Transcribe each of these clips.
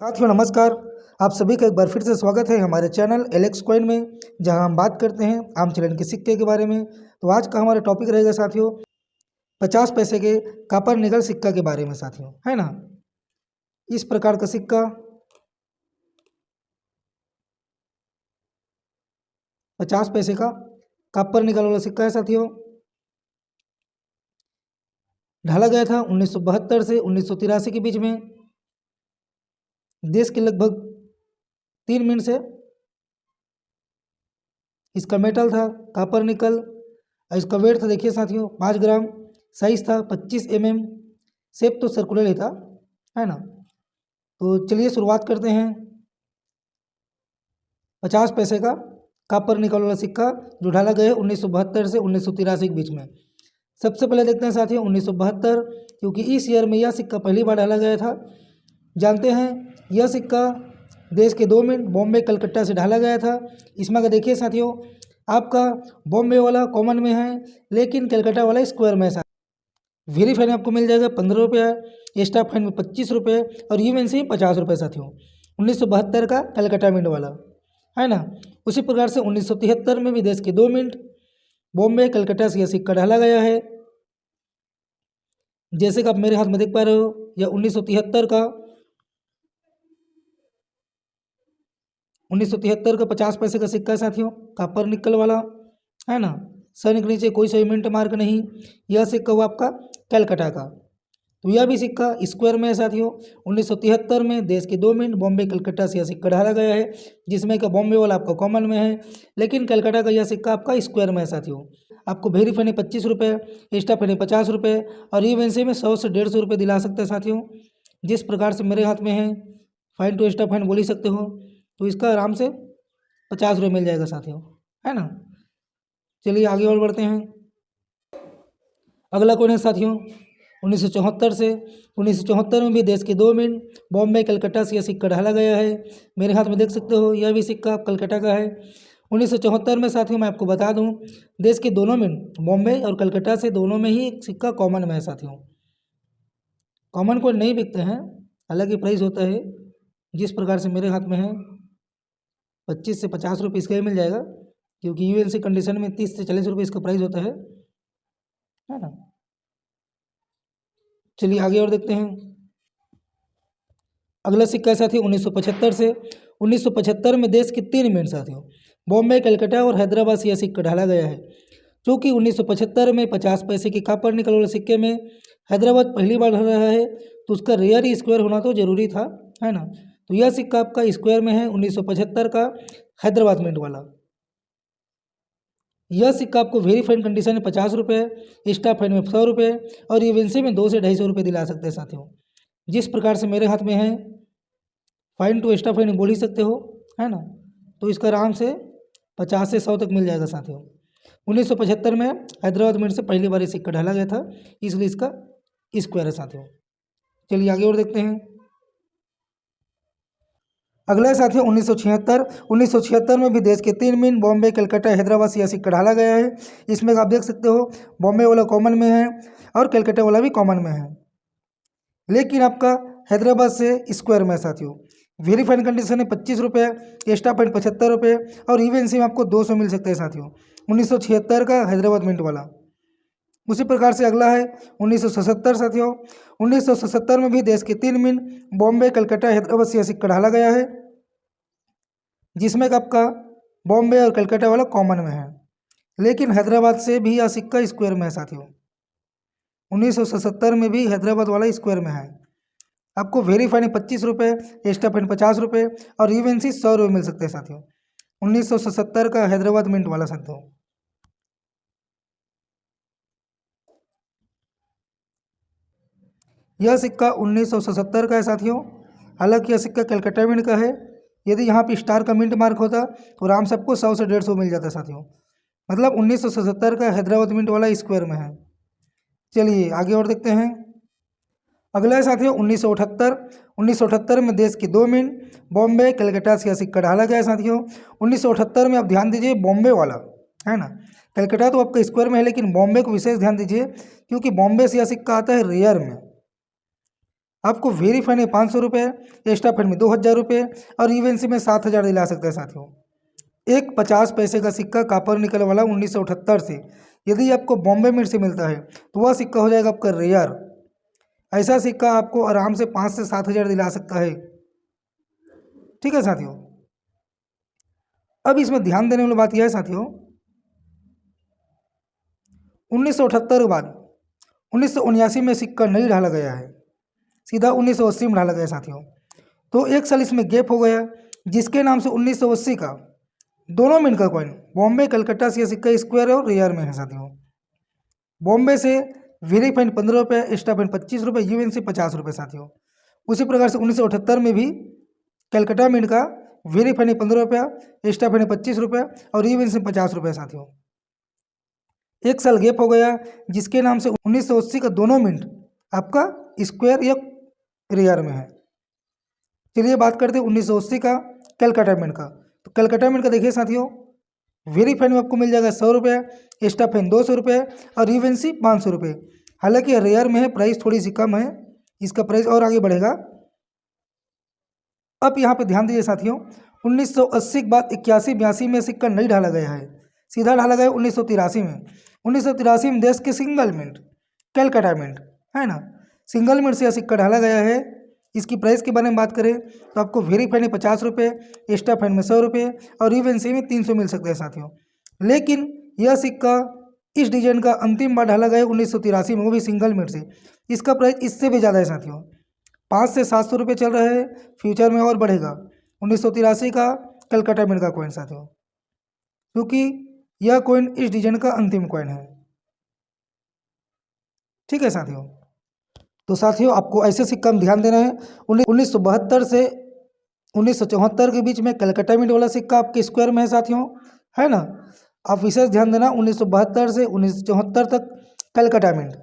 साथियों नमस्कार। आप सभी का एक बार फिर से स्वागत है हमारे चैनल एलेक्स कॉइन में, जहां हम बात करते हैं आम चलन के सिक्के के बारे में। तो आज का हमारा टॉपिक रहेगा साथियों 50 पैसे के कॉपर निकल सिक्का के बारे में साथियों, है ना। इस प्रकार का सिक्का 50 पैसे का कॉपर निकल वाला सिक्का है साथियों। ढाला गया था 1972 से 1983 के बीच में। देश के लगभग 3 मिनट से इसका मेटल था कॉपर निकल। और इसका वेट था देखिए साथियों 5 ग्राम। साइज था 25 mm। शेप तो सर्कुलर ही था, है ना। तो चलिए शुरुआत करते हैं 50 पैसे का कॉपर निकल वाला सिक्का जो ढाला गया है 1972 से 1983 के बीच में। सबसे पहले देखते हैं साथियों 1972, क्योंकि इस ईयर में यह सिक्का पहली बार डाला गया था। जानते हैं यह सिक्का देश के 2 मिनट बॉम्बे कलकत्ता से ढाला गया था। इसमें अगर देखिए साथियों, आपका बॉम्बे वाला कॉमन में है, लेकिन कलकत्ता वाला स्क्वायर में है। वेरी फाइन आपको मिल जाएगा 15 रुपये, एक्स्ट्रा फाइन में 25 रुपये और यूएनसी 50 रुपये साथियों। 1972 का कलकत्ता मिंट वाला, है ना। उसी प्रकार से 1973 में भी देश के 2 मिनट बॉम्बे कलकत्ता से यह सिक्का ढाला गया है। जैसे कि आप मेरे हाथ में देख पा रहे हो, यह 1973 का 50 पैसे का सिक्का है साथियों, कॉपर निकल वाला, है ना। सैनिक के नीचे कोई सा मिंट मार्क नहीं। यह सिक्का हुआ आपका कलकत्ता का। तो यह भी सिक्का स्क्वायर में है साथियों। 1973 में देश के 2 मिनट बॉम्बे कलकत्ता से यह सिक्का ढाला गया है, जिसमें का बॉम्बे वाला आपका कॉमन में है, लेकिन कलकत्ता का यह सिक्का आपका स्क्वायर में है साथियों। आपको वेरी फाइन 25 रुपये, एक्स्ट्रा फाइन 50 रुपये और यूएनसी में 100 से 150 रुपये दिला सकते हैं साथियों। जिस प्रकार से मेरे हाथ में है, फाइन टू एक्स्ट्रा फाइन बोल ही सकते हो, तो इसका आराम से 50 रुपये मिल जाएगा साथियों, है ना। चलिए आगे और बढ़ते हैं। अगला कौन है साथियों 1974 से। 1974 में भी देश के 2 मिनट बॉम्बे कलकत्ता से यह सिक्का ढाला गया है। मेरे हाथ में देख सकते हो, यह भी सिक्का कलकत्ता का है। 1974 में साथियों मैं आपको बता दूं, देश के दोनों मिनट बॉम्बे और कलकत्ता से दोनों में ही सिक्का कॉमन में है साथियों। कॉमन कोड नहीं बिकते हैं, अलग ही प्राइस होता है। जिस प्रकार से मेरे हाथ में है 25 से 50 रुपये इसका ही मिल जाएगा, क्योंकि यूएनसी कंडीशन में 30 से 40 रुपये इसका प्राइस होता है ना। चलिए आगे और देखते हैं। अगला सिक्का साथी 1975 से। 1975 में देश के 3 मिनट साथियों बॉम्बे कलकत्ता और हैदराबाद से यह सिक्का ढाला गया है। चूँकि 1975 में 50 पैसे के कॉपर निकल वाले सिक्के में हैदराबाद पहली बार ढल रहा है, तो उसका रेयर स्क्वायर होना तो जरूरी था, है ना। तो यह सिक्का आपका स्क्वायर में है 1975 का हैदराबाद मिंट वाला। यह सिक्का आपको वेरी फाइन कंडीशन में 50 रुपये, एक्स्ट्रा फाइन में 100 रुपये और यूएनसी में 200 से 250 रुपये दिला सकते हैं साथियों। जिस प्रकार से मेरे हाथ में है, फाइन टू एक्स्ट्रा फाइन बोल ही सकते हो, है ना। तो इसका आराम से 50 से 100 तक मिल जाएगा साथियों। 1975 में हैदराबाद मिंट से पहली बार ये सिक्का ढाला गया था, इसलिए इसका स्क्वायर है साथियों। चलिए आगे और देखते हैं। अगला है साथियों 1976। 1976 में भी देश के 3 मिनट बॉम्बे कलकत्ता हैदराबाद से यह सिक्का ढाला गया है। इसमें आप देख सकते हो बॉम्बे वाला कॉमन में है और कलकत्ता वाला भी कॉमन में है, लेकिन आपका हैदराबाद से स्क्वायर में है साथियों। वेरी फाइन कंडीशन है 25 रुपये, एक्स्ट्रा फाइन 75 रुपये और यूएनसी में आपको 200 मिल सकते हैं साथियों। 1976 का हैदराबाद मिंट वाला। उसी प्रकार से अगला है 1977 साथियों। 1977 में भी देश के 3 मिनट बॉम्बे कलकत्ता हैदराबाद से यह सिक्का ढाला गया है, जिसमें आपका बॉम्बे और कलकत्ता वाला कॉमन में है, लेकिन हैदराबाद से भी यह सिक्का स्क्वायर में है साथियों। 1977 में भी हैदराबाद वाला स्क्वायर में है। आपको वेरी फाइन 25 रुपये, एक्स्ट्रा फाइन 50 रुपये और यूएनसी 100 रुपये मिल सकते हैं साथियों। 1977 का हैदराबाद मिंट वाला साथियों। यह सिक्का 1977 का है साथियों। हालांकि यह सिक्का कलकत्ता मिंट का है। यदि यहाँ पे स्टार का मिंट मार्क होता तो आराम से आपको 100 से 150 मिल जाता साथियों। मतलब 1977 का हैदराबाद मिंट वाला स्क्वायर में है। चलिए आगे और देखते हैं। अगला है साथियों 1978। 1978 में देश के 2 मिनट बॉम्बे कलकत्ता से यह सिक्का ढाला गया है साथियों। 1978 में आप ध्यान दीजिए बॉम्बे वाला, है ना। कलकत्ता तो आपका स्क्वायर में है, लेकिन बॉम्बे को विशेष ध्यान दीजिए, क्योंकि बॉम्बे से यह सिक्का आता है रेयर में। आपको वेरीफाइन में 500 रुपये, एक्स्ट्रा फाइन में 2000 रुपये और यूएनसी में 7000 दिला सकता है साथियों। एक 50 पैसे का सिक्का कॉपर निकल वाला 1978 से यदि आपको बॉम्बे मिंट से मिलता है तो वह सिक्का हो जाएगा आपका रेयर। ऐसा सिक्का आपको आराम से 5 से 7000 दिला सकता है। ठीक है साथियों। अब इसमें ध्यान देने वाली बात यह है साथियों, 1978 के बाद 1979 में सिक्का नहीं ढाला गया है, सीधा 1980 में ढाला गया साथियों। तो एक साल इसमें गैप हो गया, जिसके नाम से 1980 का दोनों मिनट का कॉइन बॉम्बे कलकत्ता से यह सिक्का स्क्वायर और रेयर में है साथियों। बॉम्बे से वेरीफाइन 15 रुपये, एक्स्ट्रा फाइन 25 रुपये, यूएनसी 50 रुपये साथियों। उसी प्रकार से 1978 में भी कलकत्ता मिंट का वेरीफाइन 15 रुपया, एक्स्ट्रा फाइन 25 रुपये और यूएनसी 50 रुपये साथियों। एक साल गैप हो गया, जिसके नाम से 1980 का दोनों मिनट आपका स्क्वायर या रेयर में है। चलिए बात करते हैं 1980 का कलकत्ता मिंट का। तो कलकत्ता मिंट का देखिए साथियों, वेरीफाइन में आपको मिल जाएगा 100 रुपये, एक्स्ट्रा फाइन 200 रुपये और यूएनसी 500 रुपये। हालांकि रेयर में है, प्राइस थोड़ी सी कम है, इसका प्राइस और आगे बढ़ेगा। अब यहाँ पे ध्यान दीजिए साथियों, 1980 के बाद 81-82 में सिक्का नहीं ढाला गया है, सीधा ढाला गया 1983 में। 1983 में देश के सिंगल मिंट कलकत्ता मिंट है ना, सिंगल मिंट से यह सिक्का ढाला गया है। इसकी प्राइस के बारे में बात करें तो आपको वेरीफाइन में 50 रुपये, एक्स्ट्रा फाइन में 100 रुपये और यूएनसी में 300 मिल सकते हैं साथियों। लेकिन यह सिक्का इस डिजाइन का अंतिम बार ढाला गया 1983 में, वो भी सिंगल मिंट से। इसका प्राइस इससे भी ज़्यादा है साथियों, 500 से 700 रुपये चल रहा है, फ्यूचर में और बढ़ेगा। 1983 का कलकत्ता मिंट का कॉइन साथियों, क्योंकि यह कॉइन इस डिजाइन का अंतिम कॉइन है। ठीक है साथियों। तो साथियों आपको ऐसे सिक्का में ध्यान देना है। 1972 से 1974 के बीच में कलकत्ता मिंट वाला सिक्का आपके स्क्वायर में है साथियों, है ना। आप विशेष ध्यान देना, 1972 से 1974 तक कलकत्ता मिंट।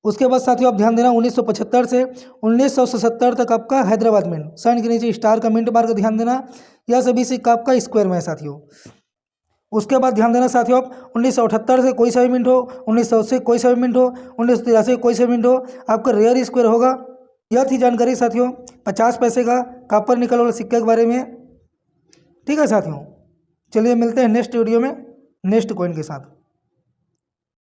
उसके बाद साथियों आप ध्यान देना, 1975 से 1977 तक आपका हैदराबाद मिंट, साइन के नीचे स्टार का मिंट मार्क ध्यान देना। यह सभी सिक्का आपका स्क्वायर में है साथियों। उसके बाद ध्यान देना साथियों, आप 1978 से कोई सा भी मिंट हो, 1980 कोई सा भी मिंट हो, 1983 कोई सा मिंट हो, आपका रेयर स्क्वायर होगा। यह थी जानकारी साथियों 50 पैसे का कॉपर निकल वाला सिक्के के बारे में। ठीक है साथियों, चलिए मिलते हैं नेक्स्ट वीडियो में नेक्स्ट कॉइन के साथ।